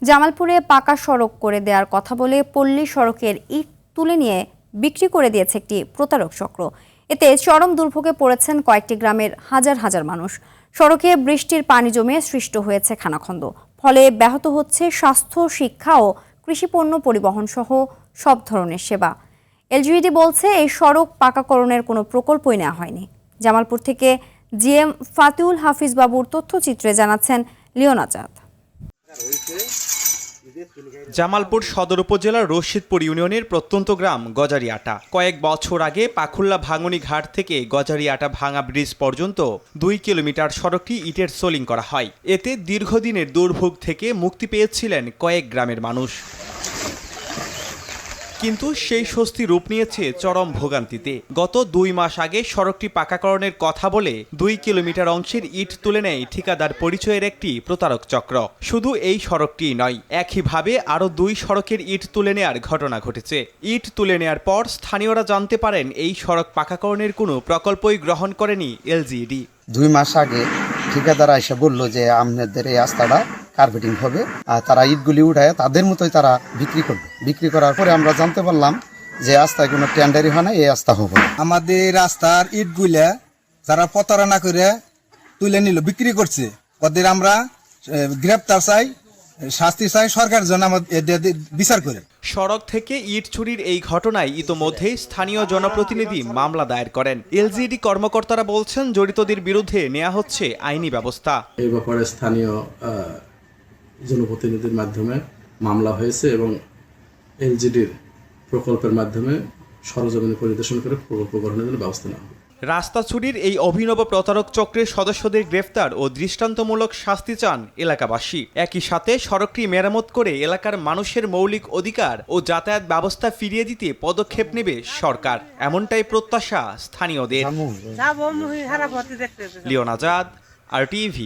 জামালপুরে পাকা সড়ক করে দেওয়ার কথা বলে পল্লী সড়কের ইট তুলে নিয়ে বিক্রি করে দিয়েছে একটি প্রতারক চক্র। এতে চরম দুর্ভোগে পড়েছেন কয়েকটি গ্রামের হাজার হাজার মানুষ। সড়কে বৃষ্টির পানি জমে সৃষ্টি হয়েছে খানাখন্দ, ফলে ব্যাহত হচ্ছে স্বাস্থ্য, শিক্ষা ও কৃষিপণ্য পরিবহন সহ সব ধরনের সেবা। এলজিইডি বলছে এই সড়ক পাকাকরণের কোনো প্রকল্পই নেওয়া হয়নি। জামালপুর থেকে জিএম ফাতিউল হাফিজ বাবুর তথ্যচিত্রে জানাচ্ছেন লিওন আজাদ। জামালপুর সদর উপজেলার রশিদপুর ইউনিয়নের প্রত্যন্ত গ্রাম গজারিয়াটা। কয়েক বছর আগে পাখুল্লা ভাঙনি ঘাট থেকে গজারিয়াটা ভাঙা ব্রিজ পর্যন্ত 2 কিলোমিটার সড়কটি ইটের সোলিং করা হয়। এতে দীর্ঘদিনের দুর্ভোগ থেকে মুক্তি পেয়েছিলেন কয়েক গ্রামের মানুষ, কিন্তু সেই স্বস্তি রূপ নিয়েছে চরম ভোগান্তিতে। গত 2 মাস আগে সড়কটি পাকাকরণের কথা বলে 2 কিলোমিটার অংশের ইট তুলে নেয় ঠিকাদার পরিচয়ের একটি প্রতারক চক্র। শুধু এই সড়কটি নয়, একইভাবে আরও 2 সড়কের ইট তুলে নেয়ার ঘটনা ঘটেছে। ইট তুলে নেয়ার পর স্থানীয়রা জানতে পারেন এই সড়ক পাকাকরণের কোনো প্রকল্পই গ্রহণ করেনি এলজিইডি। 2 মাস আগে ঠিকাদার এসে বলল যে আপনাদের এই রাস্তাটা কার্পেটিং হবে, আর তারা ইটগুলি উঠায় তাদের মতোই তারা বিক্রি করবে। বিক্রি করার পরে আমরা জানতে পারলাম যে রাস্তায় কোনো টেন্ডারই হয় না, এই রাস্তা হবে। আমাদের রাস্তার ইটগুলা যারা প্রতারণা করে তুলে নিল, বিক্রি করছে, ওদের আমরা গ্রেপ্তার চাই, শাস্তি চাই, সরকার যেন আমাদের বিচার করে। সড়ক থেকে ইট চুরির এই ঘটনায় ইতোমধ্যেই স্থানীয় জনপ্রতিনিধি মামলা দায়ের করেন। এলজিইডি কর্মকর্তারা বলছেন জড়িতদের বিরুদ্ধে নেওয়া হচ্ছে আইনি ব্যবস্থা। এই ব্যাপারে স্থানীয় জনপ্রতিনিধির মাধ্যমে মামলা হয়েছে এবং এলজিইডির প্রকল্পের মাধ্যমে সরজমিনে পরিদর্শন করে প্রকল্প গ্রহণের জন্য ব্যবস্থা নেওয়া হবে। রাস্তা চুরির এই অভিনব প্রতারক চক্রের সদস্যদের গ্রেফতার ও দৃষ্টান্তমূলক শাস্তি চান এলাকাবাসী। একই সাথে সড়কটি মেরামত করে এলাকার মানুষের মৌলিক অধিকার ও যাতায়াত ব্যবস্থা ফিরিয়ে দিতে পদক্ষেপ নেবে সরকার, এমনটাই প্রত্যাশা স্থানীয়দের। লিওন আজাদ, RTV।